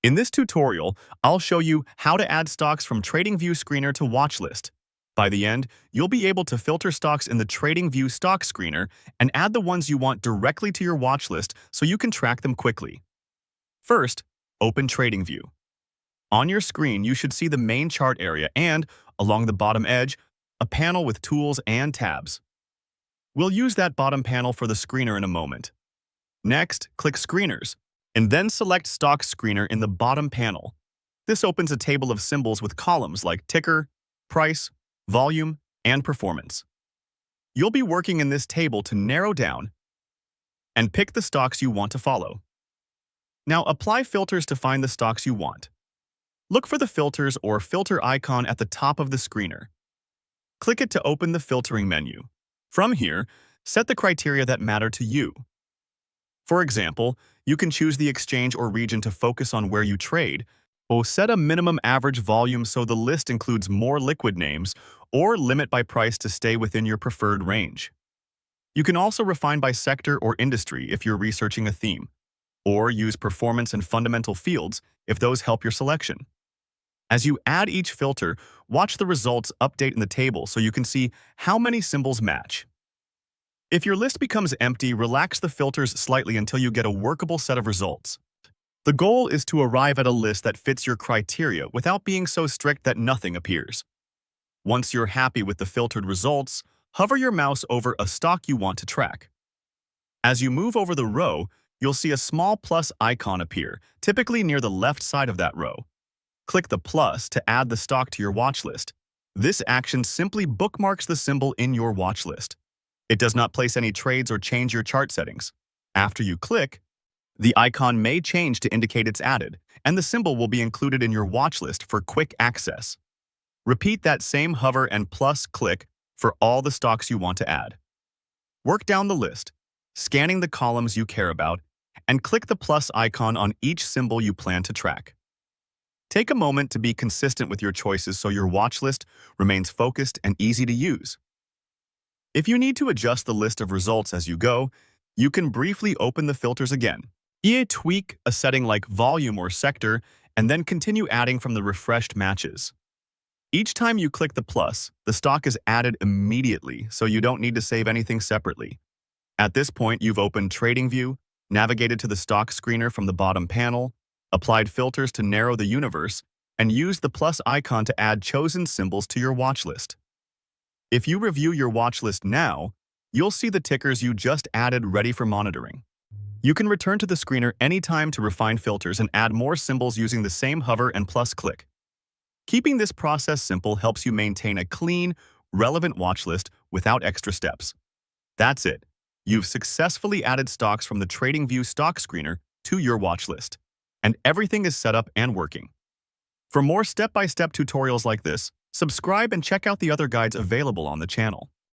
In this tutorial, I'll show you how to add stocks from TradingView Screener to Watchlist. By the end, you'll be able to filter stocks in the TradingView Stock Screener and add the ones you want directly to your watchlist so you can track them quickly. First, open TradingView. On your screen, you should see the main chart area and, along the bottom edge, a panel with tools and tabs. We'll use that bottom panel for the screener in a moment. Next, click Screeners, and then select Stock Screener in the bottom panel. This opens a table of symbols with columns like ticker, price, volume, and performance. You'll be working in this table to narrow down and pick the stocks you want to follow. Now apply filters to find the stocks you want. Look for the filters or filter icon at the top of the screener. Click it to open the filtering menu. From here, set the criteria that matter to you. For example, you can choose the exchange or region to focus on where you trade, or set a minimum average volume so the list includes more liquid names, or limit by price to stay within your preferred range. You can also refine by sector or industry if you're researching a theme, or use performance and fundamental fields if those help your selection. As you add each filter, watch the results update in the table so you can see how many symbols match. If your list becomes empty, relax the filters slightly until you get a workable set of results. The goal is to arrive at a list that fits your criteria without being so strict that nothing appears. Once you're happy with the filtered results, hover your mouse over a stock you want to track. As you move over the row, you'll see a small plus icon appear, typically near the left side of that row. Click the plus to add the stock to your watch list. This action simply bookmarks the symbol in your watch list. It does not place any trades or change your chart settings. After you click, the icon may change to indicate it's added, and the symbol will be included in your watch list for quick access. Repeat that same hover and plus click for all the stocks you want to add. Work down the list, scanning the columns you care about, and click the plus icon on each symbol you plan to track. Take a moment to be consistent with your choices so your watch list remains focused and easy to use. If you need to adjust the list of results as you go, you can briefly open the filters again. Tweak a setting like volume or sector, and then continue adding from the refreshed matches. Each time you click the plus, the stock is added immediately, so you don't need to save anything separately. At this point, you've opened TradingView, navigated to the stock screener from the bottom panel, applied filters to narrow the universe, and used the plus icon to add chosen symbols to your watch list. If you review your watch list now, you'll see the tickers you just added ready for monitoring. You can return to the screener anytime to refine filters and add more symbols using the same hover and plus click. Keeping this process simple helps you maintain a clean, relevant watch list without extra steps. That's it. You've successfully added stocks from the TradingView Stock Screener to your watch list, and everything is set up and working. For more step-by-step tutorials like this, subscribe and check out the other guides available on the channel.